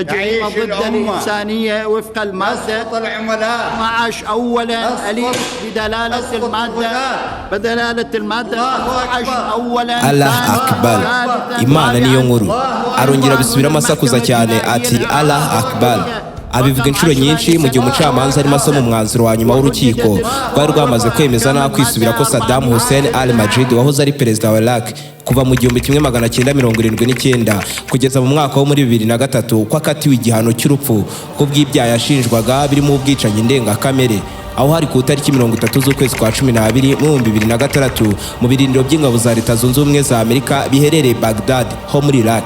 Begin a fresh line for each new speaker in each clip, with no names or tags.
كجريمة ضد الإنسانية وفق المادة 12 أولا أليف بدلالة المادة 12 أولا.
Allah Akbar. Imana niyo nkuru. Arongera bisubiramo asakuza cyane ati Allah Akbar. Abivuga inshuro nyinshi mu gihe umucamanza arimo asoma umwanzuro wa nyuma w'urukiko rwari rwamaze kwemeza nta kwisubira ko Saddam Hussein al-Majid wahoze ari perezida wa Iraq kuva mu 1979 kugeza mu mwaka wo muri 2003 ko akatiwe igihano cy'urupfu ku bw'ibyaha yashinjwaga birimo ubwicanyi ndengakamere, aho hari ku itariki 30 z'ukwezi kwa 12 mu 2006 mu birindiro by'ingabo za Leta Zunze Ubumwe za Amerika biherereye Baghdad ho muri Iraq.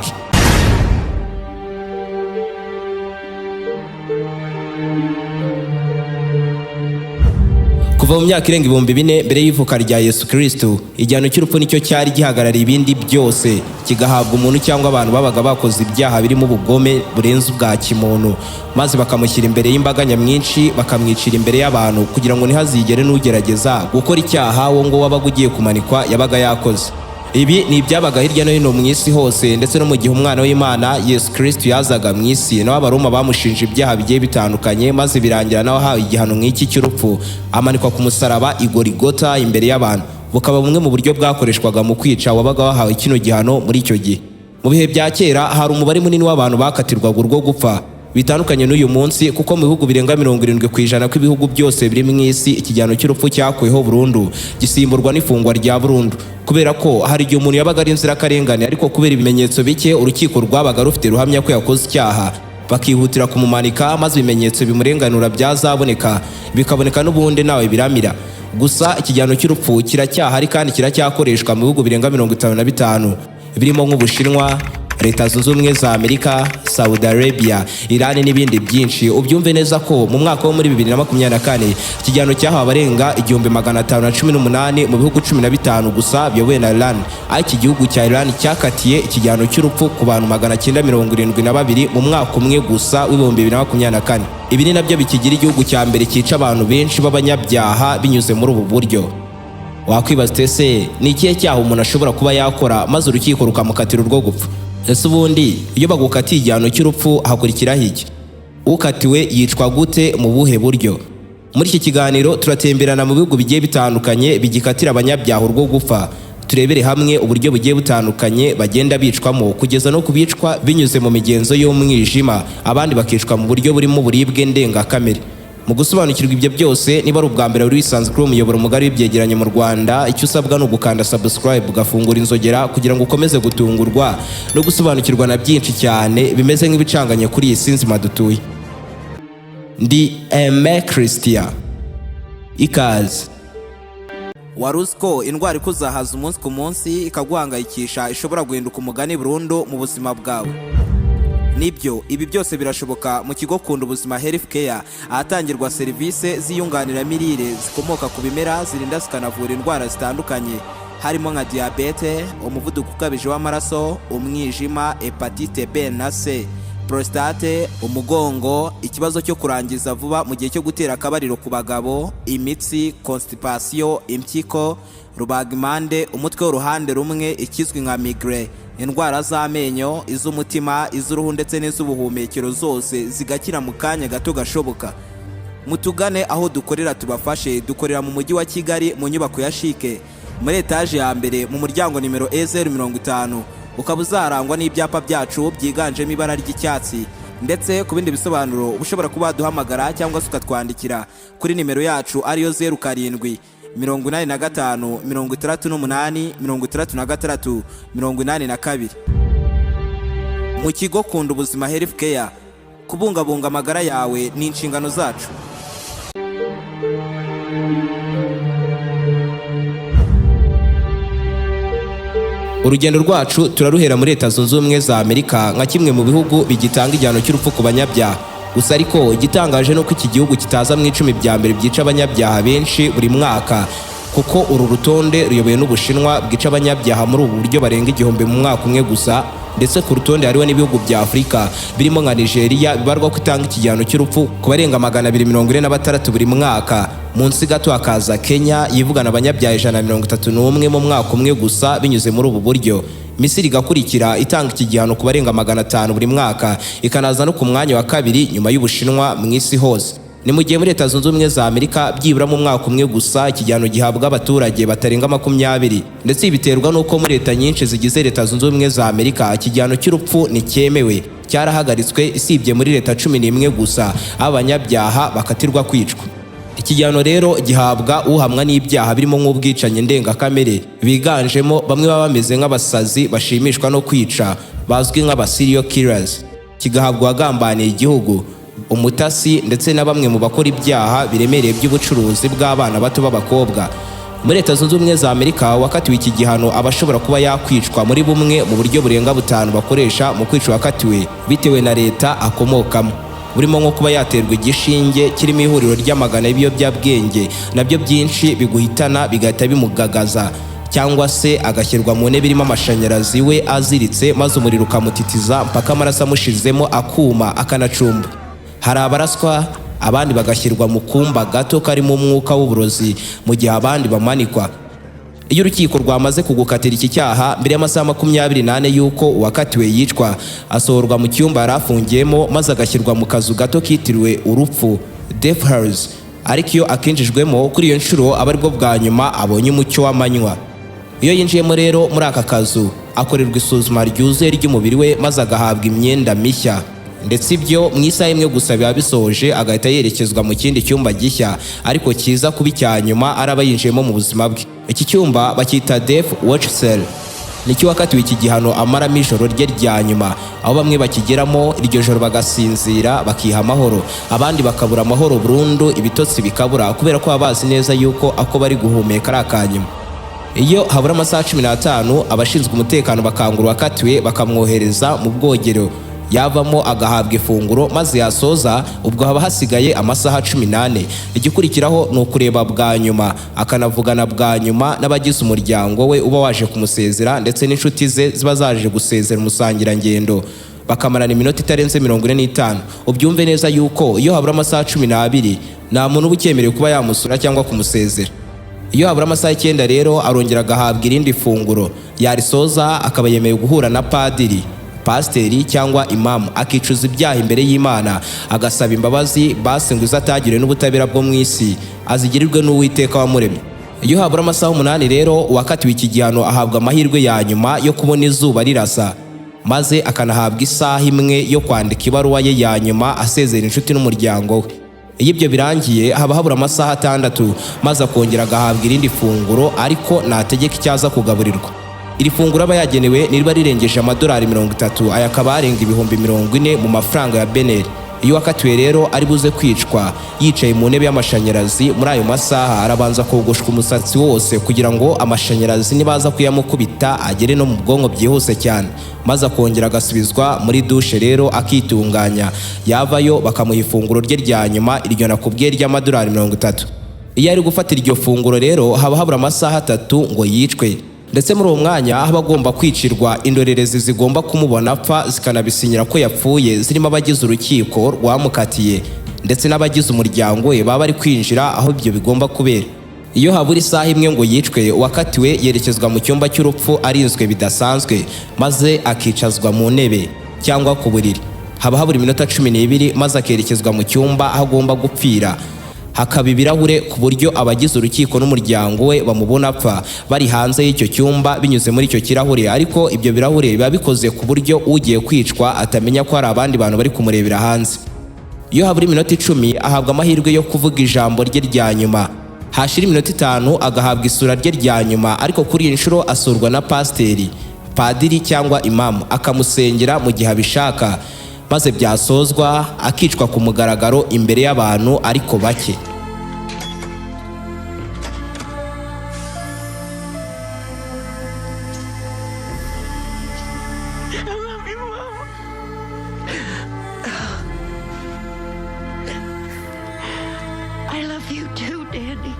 Kuva mu myaka irenga 4000 mbere y'ivuka rya Yesu Kristo, igihano cy'urupfu nicyo cyari gihagarariye ibindi byose, kigahabwa umuntu cyangwa abantu babaga bakoze ibyaha birimo ubugome burenze ubwa kimuntu, maze bakamushyira imbere y'imbaga nyamwinshi, bakamwicira imbere y'abantu kugira ngo ntihazigere n'ugerageza gukora icyaha wo ngo wabaga ugiye kumanikwa yabaga yakoze. Ibi ni ibyabaga hirya no hino mu isi hose, ndetse no mu gihe umwana w'Imana Yesu Kristo yazaga mu isi, naho Abaroma bamushinja ibyaha bigiye bitandukanye, maze birangira nawe ahawe igihano nk'iki cy'urupfu, amanikwa ku musaraba i Golgotha imbere y'abantu. Bukaba bumwe mu buryo bwakoreshwaga mu kwica wabaga wahawe kino gihano muri icyo gihe. Mu bihe bya kera hari umubare munini w'abantu bakatirwaga urwo gupfa, bitandukanye n'uyu munsi, kuko mu bihugu birenga 70% kw'ibihugu byose biri mu isi ikigihano cy'urupfu cyakuweho burundu, gisimburwa n'ifungwa rya burundu, kubera ko hari igihe umuntu yabaga ari inzirakarengane ariko kubera ibimenyetso bike urukiko rwabaga rufite ruhamya ko yakoze icyaha, bakihutira kumumanika, maze ibimenyetso bimurenganura byazaboneka bikaboneka n'ubundi nawe biramira. Gusa ikigihano cy'urupfu kiracyahari kandi kiracyakoreshwa mu bihugu birenga 55 birimo nk'Ubushinwa, Leta Zunze Ubumwe za Amerika, Saudi Arabia, Iran n'ibindi byinshi. Ubyumve neza ko mu mwaka wo muri 2024 ikigihano cyahawe abarenga 1518 mu bihugu 15 gusa biyobowe na Iran. Iki gihugu cya Iran cyakatiye ikigihano cy'urupfu ku bantu 972 mu mwaka umwe gusa w'2024. Ibi ni nabyo bikigira igihugu cya mbere cyica abantu benshi b'abanyabyaha binyuze muri ubu buryo. Wakwibaza ese ni ikihe cyaha umuntu ashobora kuba yakora maze urukiko rukamukatira urwo gupfa? Ese ubundi iyo bagukatiye igihano cy'urupfu hakurikiraho iki? Ukatiwe yicwa gute, mu buhe buryo? Muri iki kiganiro turatemberana mu bihugu bigiye bitandukanye bigikatira abanyabyaha urwo gupfa, turebere hamwe uburyo bugiye butandukanye bagenda bicwamo, kugeza no kubicwa binyuze mu migenzo y'umwijima, abandi bakicwa mu buryo burimo uburibwe ndengakamere. Mu gusobanukirwa ibyo byose, niba ari ubwa mbere uri wisanze kuri umuyoboro mugari w'ibyegeranyo mu Rwanda, icyo usabwa ni ugukanda subscribe, ugafungura inzogera kugira ngo ukomeze gutungurwa no gusobanukirwa na byinshi cyane bimeze nk'ibicanganye kuri iyi si nzima dutuye. Ndi Aime Christian. Ikaze. Wari uzi ko indwara ikuzahaza umunsi ku munsi ikaguhangayikisha ishobora guhinduka umugani burundu mu buzima bwawe? Nibyo, ibi byose birashoboka mu kigo KUNDUBUZIMA Health, ahatangirwa serivisi z'iyunganiramirire zikomoka ku bimera zirinda zikanavura indwara zitandukanye, harimo nka diabete, umuvuduko ukabije w'amaraso, umwijima, hepatite B na C, prostate, umugongo, ikibazo cyo kurangiza vuba mu gihe cyo gutera akabariro ku bagabo, imitsi, constipation, impyiko, rubagimpande, umutwe w'uruhande rumwe ikizwi nka migraine, indwara z'amenyo, iz'umutima, iz'uruhu ndetse n'iz'ubuhumekero zose zigakira mu kanya gato gashoboka. Mutugane aho dukorera tubafashe. Dukorera mu mujyi wa Kigali mu nyubako ya Shike muri etaje ya mbere mu muryango nimero E050. Ukaba uzarangwa n'ibyapa byacu byiganjemo ibara ry'icyatsi, ndetse ku bindi bisobanuro ushobora kuba duhamagara cyangwa se ukatwandikira kuri nimero yacu ariyo 07 85 68 66 82. Mu kigo KUNDUBUZIMA Health, kubungabunga amagara yawe ni inshingano zacu. Urugendo rwacu turaruhera muri Leta Zunze Ubumwe za Amerika nka kimwe mu bihugu bigitanga igihano cy'urupfu ku banyabyaha. Gusa ariko igitangaje no ko iki gihugu kitaza mu 10 bya mbere byica abanyabyaha benshi buri mwaka, kuko uru rutonde ruyobowe n'Ubushinwa bwica abanyabyaha muri ubu buryo barenga 1000 mu mwaka umwe gusa, ndetse ku rutonde hariho n'ibihugu bya Afurika birimo nka Nigeria bibarwa ko itanga ikigihano cy'urupfu ku barenga 246 buri mwaka. Munsi gato hakaza Kenya yivugana abanyabyaha 131 mu mwaka umwe gusa binyuze muri ubu buryo. Misiri igakurikira itanga iki gihano ku barenga 500 buri mwaka, ikanaza no ku mwanya wa kabiri nyuma y'Ubushinwa mu isi hose. Ni mu gihe muri Leta Zunze Ubumwe za Amerika byibura mu mwaka umwe gusa iki gihano gihabwa abaturage batarenga 20, ndetse biterwa nuko muri leta nyinshi zigize Leta Zunze Ubumwe za Amerika iki gihano cy'urupfu ni cyemewe, cyarahagaritswe isibye muri leta 11 gusa abanyabyaha bakatirwa kwicwa. Iki gihano rero gihabwa uhamwa n'ibyaha birimo nk'ubwicanyi ndengakamere, biganjemo bamwe baba bameze nk'abasazi bashimishwa no kwica bazwi nk'aba serial killers, kigahabwa wagambaniye igihugu, umutasi ndetse na bamwe mu bakora ibyaha biremereye by'ubucuruzi bw'abana bato b'abakobwa. Muri Leta Zunze Ubumwe za Amerika wakatiwe iki gihano abashobora kuba yakwicwa muri bumwe mu buryo burenga 5 bakoresha mu kwica wakatiwe bitewe na leta akomokamo, burimo nko kuba yaterwa igishinge kirimo ihuriro ry'amagana y'ibiyobyabwenge nabyo byinshi biguhitana bigahita bimugagaza, cyangwa se agashyirwa mu ntebe irimo amashanyarazi we aziritse maze umuriro ukamutitiza mpaka amaraso amushizemo akuma akanacumba. Hari abaraswa, abandi bagashyirwa mu kumba gato karimo umwuka w'uburozi, mu gihe abandi bamanikwa. Iyo urukiko rwamaze kugukatira iki cyaha mbere y'amasaha 24 y'uko uwakatiwe yicwa, asohorwa mu cyumba yarafungiyemo maze agashyirwa mu kazu gato kitiriwe urupfu, death house. Ariko iyo akinjijwemo kuri iyo nshuro aba aribwo bwa nyuma abonye umucyo w'amanywa. Iyo yinjiyemo rero muri aka kazu akorerwa isuzuma ryuzuye ry'umubiri we maze agahabwa imyenda mishya, ndetse ibyo mu isaha imwe gusa biba bisoje agahita yerekezwa mu kindi cyumba gishya ariko kiza kuba icya nyuma araba yinjiyemo mu buzima bwe. Iki cyumba bacyita death watch cell, nicyo wakatiwe iki gihano amaramo ijoro rye rya nyuma, aho bamwe bakigeramo iryo joro bagasinzira bakiha amahoro, abandi bakabura amahoro burundu, ibitotsi bikabura kubera ko baba bazi neza yuko ako bari guhumeka ari akanyuma. Iyo habura amasaha 15 abashinzwe umutekano bakangura uwakatiwe bakamwohereza mu bwogero, yavamo agahabwa ifunguro maze yasoza, ubwo haba hasigaye amasaha 18. Igikurikiraho ni ukureba bwa nyuma, akanavugana bwa nyuma n'abagize umuryango we uba waje kumusezera ndetse n'inshuti ze ziba zaje gusezera umusangirangendo, bakamarana iminota itarenze 45. Ubyumve neza yuko iyo habura amasaha 12 nta muntu uba ucyemerewe kuba yamusura cyangwa kumusezera. Iyo habura amasaha 9 rero arongera agahabwa irindi funguro, yarisoza akaba yemewe guhura na padiri, pasiteri cyangwa imamu, akicuza ibyaha imbere y'Imana, agasaba imbabazi basi ngo izatagire n'ubutabera bwo mu isi azigirirwe n'Uwiteka wamuremye. Iyo habura amasaha 8 rero uwakatiwe iki gihano ahabwa amahirwe ya nyuma yo kubona izuba rirasa, maze akanahabwa isaha imwe yo kwandika ibaruwa ye ya nyuma asezera inshuti n'umuryango we. Iyo ibyo birangiye haba habura amasaha 6 maze akongera agahabwa irindi funguro ariko nategeka icyaza kugaburirwa. Iri funguro aba yagenewe niriba rirengeje amadolari 30, aya akaba arenga ibihumbi 40 mu mafaranga ya Beneri. Iyo wakatiwe rero ari buze kwicwa yicaye mu ntebe y'amashanyarazi, muri ayo masaha arabanza kogoshwa umusatsi wose kugira ngo amashanyarazi nibaza kuyamukubita agere no mu bwonko byihuse cyane, maze akongera agasubizwa muri dushe rero akitunganya, yavayo bakamuha ifunguro rye rya nyuma iryo nakubwiye ry'amadolari 30. Iyo ari gufatira iryo funguro rero haba habura amasaha 3 ngo yicwe, ndetse muri uwo mwanya haba agomba kwicirwa indorerezi zigomba kumubona apfa zikanabisinyira ko yapfuye, zirimo abagize urukiko rwamukatiye ndetse n'abagize umuryango we baba bari kwinjira aho ibyo bigomba kubera. Iyo habura isaha imwe ngo yicwe, uwakatiwe yerekezwa mu cyumba cy'urupfu arinzwe bidasanzwe, maze akicazwa mu ntebe cyangwa ku buriri. Haba habura iminota 12 maze akerekezwa mu cyumba aho agomba gupfira, hakaba ibirahure ku buryo abagize urukiko n'umuryango we bamubona apfa bari hanze y'icyo cyumba binyuze muri icyo kirahure, ariko ibyo birahure biba bikoze ku buryo ugiye kwicwa atamenya ko hari abandi bantu bari kumurebera hanze. Iyo habura iminota 10 ahabwa amahirwe yo kuvuga ijambo rye rya nyuma, hashira iminota 5 agahabwa isura rye rya nyuma, ariko kuri iyi nshuro asurwa na pasiteri, padiri cyangwa imamu akamusengera mu gihe abishaka, maze byasozwa akicwa ku mugaragaro imbere y'abantu ariko bake.
I love you too, Danny.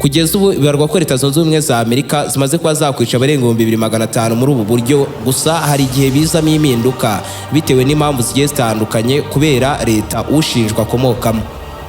Kugeza ubu bibarwa ko Leta Zunze Ubumwe za Amerika zimaze kuba zakwica abarenga 2500 muri ubu buryo, gusa hari igihe bizamo impinduka bitewe n'impamvu zigiye zitandukanye kubera leta ushinjwa akomokamo.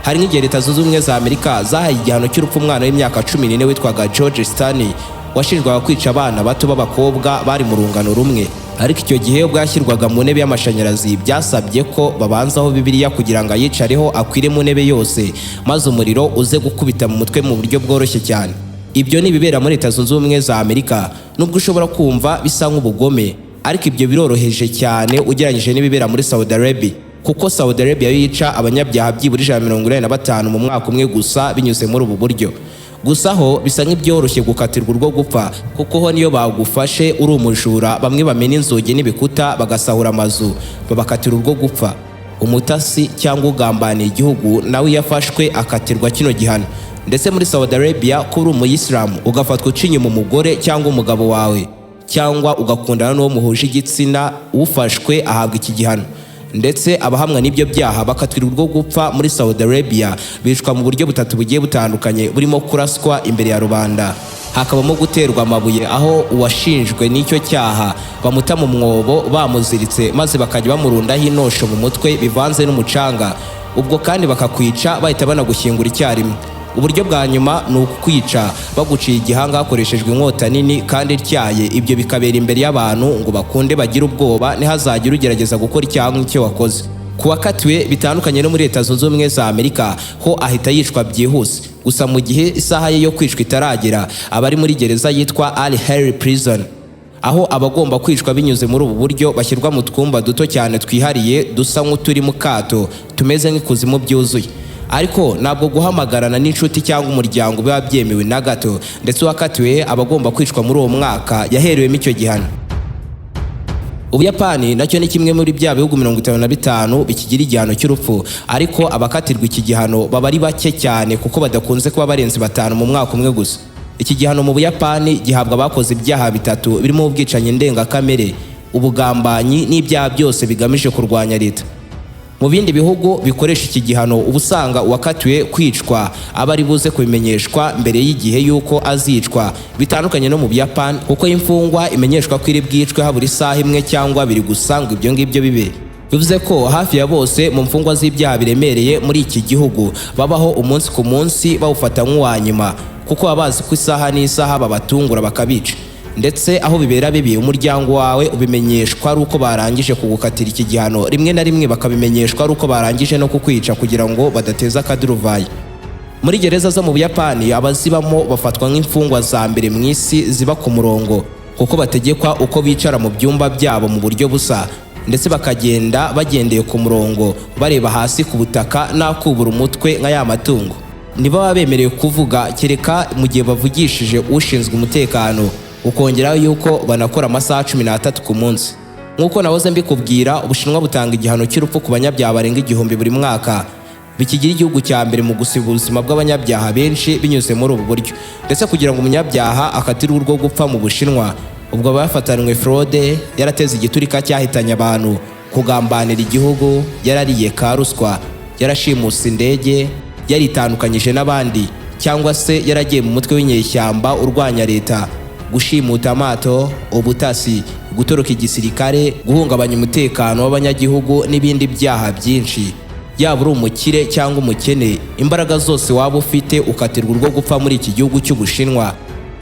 Hari nk'igihe Leta Zunze Ubumwe za Amerika zahaye igihano cy'urupfu umwana w'imyaka 14 witwaga George Stanley washinjwaga kwica abana bato b'abakobwa bari mu rungano rumwe. Ariko icyo gihe ubwo yashyirwaga mu ntebe y'amashanyarazi byasabye ko babanzaho Bibiliya kugira ngo ayicareho akwire mu ntebe yose, maze umuriro uze gukubita mu mutwe mu buryo bworoshye cyane. Ibyo ni ibibera muri Leta Zunze Ubumwe za Amerika, nubwo ushobora kumva bisa nk'ubugome, ariko ibyo biroroheje cyane ugereranyije n'ibibera muri Saudi Arabia, kuko Saudi Arabia yica abanyabyaha byibura 145 mu mwaka umwe gusa binyuze muri ubu buryo. Gusa ho bisa nk'ibyoroshye gukatirwa urwo gupfa, kuko ho niyo bagufashe uri umujura bamwe bamena inzugi n'ibikuta bagasahura amazu babakatira urwo gupfa. Umutasi cyangwa ugambaniye igihugu nawe yafashwe akatirwa kino gihano. Ndetse muri Saudi Arabia ko uri umuyisilamu ugafatwa ucinyuma umugore cyangwa umugabo wawe, cyangwa ugakundana n'uwo muhuje igitsina, ufashwe ahabwa iki gihano. Ndetse abahamwa n'ibyo byaha bakatirwa urwo gupfa muri Saudi Arabia bicwa mu buryo butatu bugiye butandukanye, burimo kuraswa imbere ya rubanda, hakabamo guterwa amabuye aho uwashinjwe n'icyo cyaha bamuta mu mwobo bamuziritse maze bakajya bamurundaho inosho mu mutwe bivanze n'umucanga, ubwo kandi bakakwica bahita banagushyingura icyarimwe. Uburyo bwa nyuma ni ukukwica baguciye igihanga hakoreshejwe inkota nini kandi ityaye, ibyo bikabera imbere y'abantu ngo bakunde bagire ubwoba ntihazagire ugerageza gukora icyaha nk'icyo wakoze. Kuwakatiwe bitandukanye no muri Leta Zunze Ubumwe za Amerika, ho ahita yicwa byihuse, gusa mu gihe isaha ye yo kwicwa itaragera aba ari muri gereza yitwa Al-Heri Prison, aho abagomba kwicwa binyuze muri ubu buryo bashyirwa mu twumba duto cyane twihariye dusa nk'uturi mu kato tumeze nk'ikuzimu byuzuye. Ariko ntabwo guhamagarana n'inshuti cyangwa umuryango biba byemewe na gato, ndetse uwakatiwe abagomba kwicwa muri uwo mwaka yaherewemo icyo gihano. Ubuyapani nacyo ni kimwe muri bya bihugu 55 bikigira igihano cy'urupfu, ariko abakatirwa iki gihano baba ari bake cyane kuko badakunze kuba barenze 5 mu mwaka umwe gusa. Iki gihano mu Buyapani gihabwa abakoze ibyaha bitatu birimo ubwicanyi ndengakamere, ubugambanyi n'ibyaha byose bigamije kurwanya leta. Mu bindi bihugu bikoresha iki gihano ubusanga uwakatiwe kwicwa aba ari buze kubimenyeshwa mbere y'igihe yuko azicwa, bitandukanye no mu Buyapani kuko imfungwa imenyeshwa ko iri bwicwe habura isaha imwe cyangwa 2 gusa ngo ibyo ngibyo bibe. Bivuze ko hafi ya bose mu mfungwa z'ibyaha biremereye muri iki gihugu babaho umunsi ku munsi bawufata nk'uwa nyuma, kuko babazi ko isaha n'isaha babatungura bakabica. Ndetse aho bibera bibi umuryango wawe ubimenyeshwa ari uko barangije kugukatira iki gihano, rimwe na rimwe bakabimenyeshwa ari uko barangije no kukwica kugira ngo badateza akaduruvayi. Muri gereza zo mu Buyapani abazibamo bafatwa nk'imfungwa za mbere mu isi ziba ku murongo, kuko bategekwa uko bicara mu byumba byabo mu buryo busa, ndetse bakagenda bagendeye ku murongo bareba hasi ku butaka nakubura umutwe nka ya matungo. Niba bemerewe kuvuga kereka mu gihe bavugishije ushinzwe umutekano, ukongeraho yuko banakora amasaha 13 ku munsi. Nk'uko nahoze mbikubwira, Ubushinwa butanga igihano cy'urupfu ku banyabyaha barenga 1000 buri mwaka, bikigira igihugu cya mbere mu gusiba ubuzima bw'abanyabyaha benshi binyuze muri ubu buryo. Ndetse kugira ngo umunyabyaha akatirwe urwo gupfa mu Bushinwa, ubwo bafatanwe fraude, yarateze igiturika cyahitanye abantu, kugambanira igihugu, yarariye ka ruswa, yarashimuse indege, yaritandukanyije n'abandi, cyangwa se yaragiye mu mutwe w'inyeshyamba urwanya leta, gushimuta amato, ubutasi, gutoroka igisirikare, guhungabanya umutekano w'abanyagihugu n'ibindi byaha byinshi. Yaba uri umukire cyangwa umukene, imbaraga zose waba ufite ukatirwa urwo gupfa muri iki gihugu cy'Ubushinwa.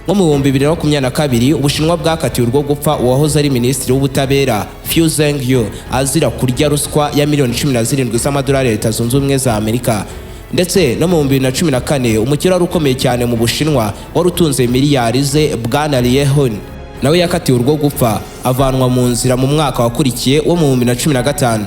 Nko mu 2022 Ubushinwa bwakatiwe urwo gupfa uwahoze ari minisitiri w'ubutabera Fu Zhengyu azira kurya ruswa ya miliyoni 17 z'amadolari Leta Zunze Ubumwe za Amerika. Ndetse no mu 2014 umukire wari ukomeye cyane mu Bushinwa wari utunze miliyari ze Bwana Liehun nawe yakatiwe urwo gupfa avanwa mu nzira mu mwaka wakurikiye wo mu 2015.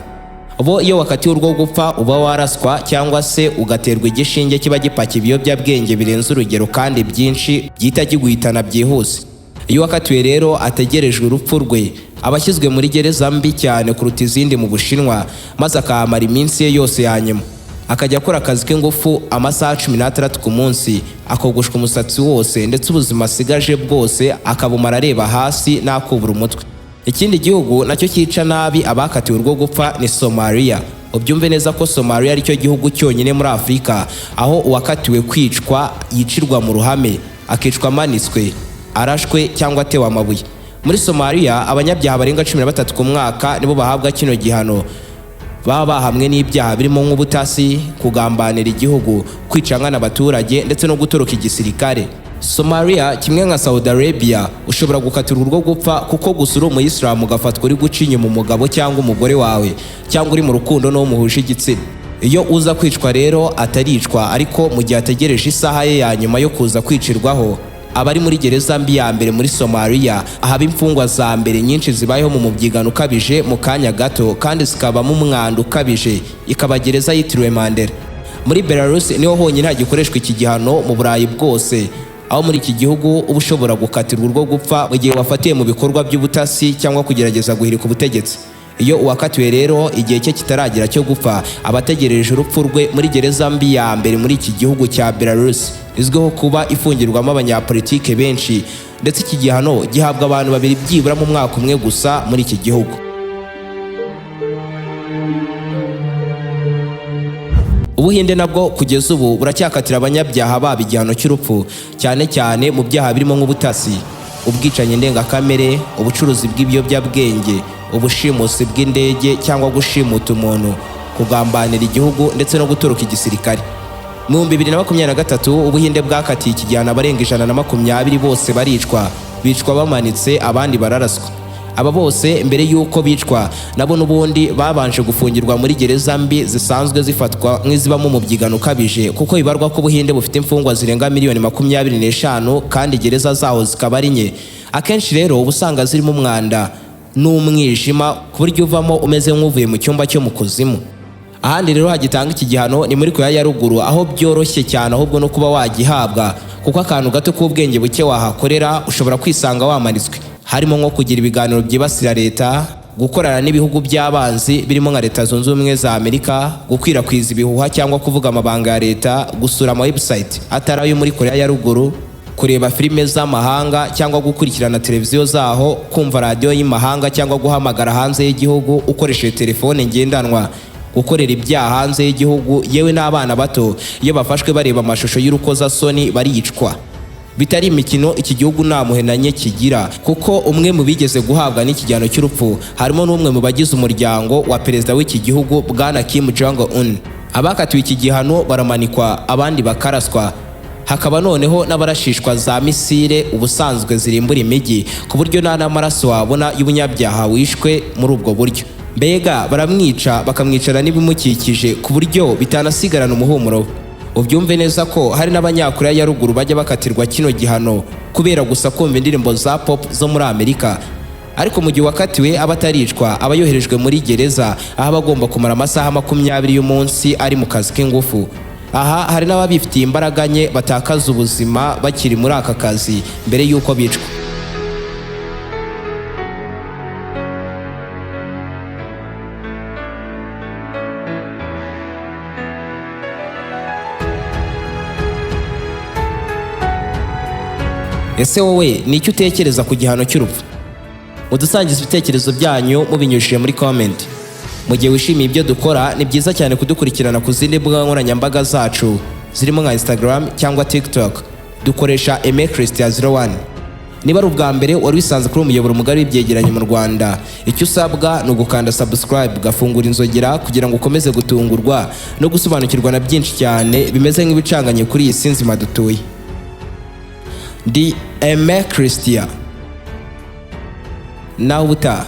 Bo iyo wakatiwe urwo gupfa uba waraswa cyangwa se ugaterwa igishinge kiba gipakiye ibiyobyabwenge birenze urugero kandi byinshi byita kiguhitana byihuse. Iyo wakatiwe rero ategerejwe urupfu rwe, abashyizwe muri gereza mbi cyane kuruta izindi mu Bushinwa, maze akamara iminsi ye yose yanyuma. Akajya akora akazi k'ingufu amasaha 16 ku munsi, akogoshwa umusatsi wose, ndetse ubuzima asigaje bwose akabumara areba hasi nakubura umutwe. Ikindi gihugu nacyo cyica nabi abakatiwe urwo gupfa ni Somalia, ubyumve neza ko Somalia ari cyo gihugu cyonyine muri Afurika aho uwakatiwe kwicwa yicirwa mu ruhame, akicwa amanitswe, arashwe cyangwa atewe amabuye. Muri Somalia abanyabyaha barenga 13 ku mwaka nibo bahabwa kino gihano, baba bahamwe n'ibyaha birimo nk'ubutasi, kugambanira igihugu, kwicanga n'abaturage ndetse no gutoroka igisirikare. Somalia kimwe nka Saudi Arabia ushobora gukatirwa urwo gupfa kuko gusa uri umuyisilamu ugafatwa uri guca inyuma umugabo cyangwa umugore wawe, cyangwa uri mu rukundo n'uwo muhuje igitsina. Iyo uza kwicwa rero ataricwa, ariko mu gihe ategereje isaha ye ya nyuma yo kuza kwicirwaho, abari muri gereza mbi ya mbere muri Somalia, ahaba imfungwa za mbere nyinshi zibayeho mu mubyigano ukabije mu kanya gato kandi zikabamo umwanda ukabije, ikaba gereza yitiriwe Mandela. Muri Belarus niho honyine hagikoreshwa iki gihano mu Burayi bwose, aho muri iki gihugu uba ushobora gukatirwa urwo gupfa mu gihe wafatiye mu bikorwa by'ubutasi cyangwa kugerageza guhirika ubutegetsi. Iyo uwakatiwe rero igihe cye kitaragira cyo gupfa, abategereje urupfu rwe muri gereza mbi ya mbere muri iki gihugu cya Belarus, izwiho kuba ifungirwamo abanyapolitike benshi, ndetse iki gihano gihabwa abantu babiri byibura mu mwaka umwe gusa muri iki gihugu. Ubuhinde nabwo kugeza ubu buracyakatira abanyabyaha baba igihano cy'urupfu, cyane cyane mu byaha birimo nk'ubutasi, ubwicanyi ndengakamere, ubucuruzi bw'ibiyobyabwenge, ubushimusi bw'indege cyangwa gushimuta umuntu, kugambanira igihugu ndetse no gutoroka igisirikare. Mu 2023 Ubuhinde bwakatiye iki gihano abarenga 120 bose baricwa, bicwa bamanitse, abandi bararaswa. Aba bose mbere yuko bicwa nabo n'ubundi babanje gufungirwa muri gereza mbi zisanzwe zifatwa nk'izibamo mu byigano ukabije, kuko bibarwa ko Ubuhinde bufite imfungwa zirenga miliyoni 25 kandi gereza zaho zikaba ari nke. Akenshi rero ubusanga zirimo umwanda n'umwijima ku buryo uvamo umeze nk'uvuye mu cyumba cyo mu kuzimu. Ahandi rero hagitanga iki gihano ni muri Korea ya Ruguru, aho byoroshye cyane ahubwo no kuba wagihabwa, kuko akantu gato k'ubwenge buke wahakorera ushobora kwisanga wamanitswe, harimo nko kugira ibiganiro byibasira leta, gukorana n'ibihugu by'abanzi birimo nka Leta Zunze Ubumwe za Amerika, gukwirakwiza ibihuha cyangwa kuvuga amabanga ya leta, gusura ama website atari ayo muri Korea ya Ruguru, kureba filime z'amahanga cyangwa gukurikirana televiziyo zaho, kumva radio y'imahanga cyangwa guhamagara hanze y'igihugu ukoresheje telefone ngendanwa, gukorera ibyaha hanze y'igihugu, yewe n'abana bato iyo bafashwe bareba amashusho y'urukozasoni baricwa. Bitari imikino, iki gihugu nta muhenanye kigira, kuko umwe mu bigeze guhabwa n'ikigihano cy'urupfu harimo n'umwe mu bagize umuryango wa perezida w'iki gihugu Bwana Kim Jong-un. Abakatiwe iki gihano baramanikwa, abandi bakaraswa, hakaba noneho n'abarashishwa za misile ubusanzwe zirimbura imijyi, ku buryo nta n'amaraso wabona y'ubunyabyaha wishwe muri ubwo buryo. Mbega baramwica bakamwicara n'ibimukikije ku buryo bitanasigarana umuhumuro. Ubyumve neza ko hari n'abanyakoreya ya Ruguru bajya bakatirwa kino gihano kubera gusa kumva indirimbo za pop zo muri Amerika. Ariko mu gihe wakatiwe abataricwa aba yoherejwe muri gereza, aho bagomba kumara amasaha 20 y'umunsi ari mu kazi k'ingufu. Aha hari n'ababifitiye imbaraga nke batakaza ubuzima bakiri muri aka kazi mbere y'uko bicwa. Ese wowe ni icyo utekereza ku gihano cy'urupfu? Mudusangiza ibitekerezo byanyu mubinyujije muri comment. Mu gihe wishimiye ibyo dukora, ni byiza cyane kudukurikirana ku zindi mbuga nkoranyambaga zacu zirimo nka Instagram cyangwa TikTok. Dukoresha Aime Christian 01. Niba ari ubwa mbere wari wisanze kuri umuyoboro mugari w'ibyegeranyo mu Rwanda, icyo usabwa ni ugukanda subscribe, gafungura inzogera kugira ngo ukomeze gutungurwa no gusobanukirwa na byinshi cyane bimeze nk'ibicanganye kuri iyi si nzima dutuye. Di Aime Christian. Nawe ubutaha.